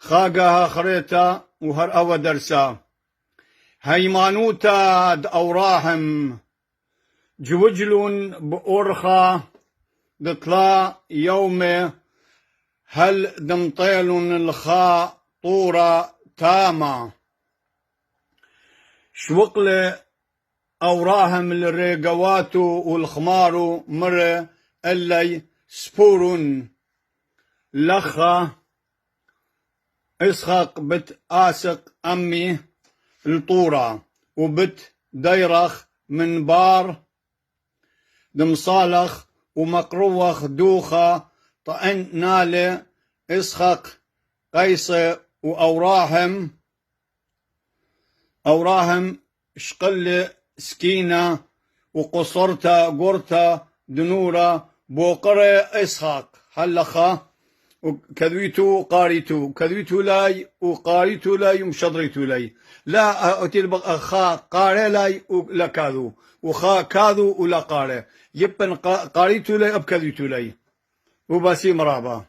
خاقها خريتا وهر أو درسا هيمانوتا أوراهم جوجل بأرخا دطلا يوم هل دمطيل الخا طورا تاما شوقل أوراهم الريقواتو والخمارو مر اللي سبورون لخا اسخاق بت آسق أمي الطورة وبت ديرخ من بار دمصالخ ومقروخ دوخة طأن نالي اسخاق قيصة وأوراهم شقل سكينة وقصرتا قرتا دنورة بوقرة اسحاق هلخا وكذويتو قاريتو كذويتو لاي وقاريتو لاي ومشضريتو لاي لا أتيل خا قاري لاي ولا كاذو وخا كاذو ولا قاري يبن قاريتو لاي أب كذويتو لاي وباسي مرابا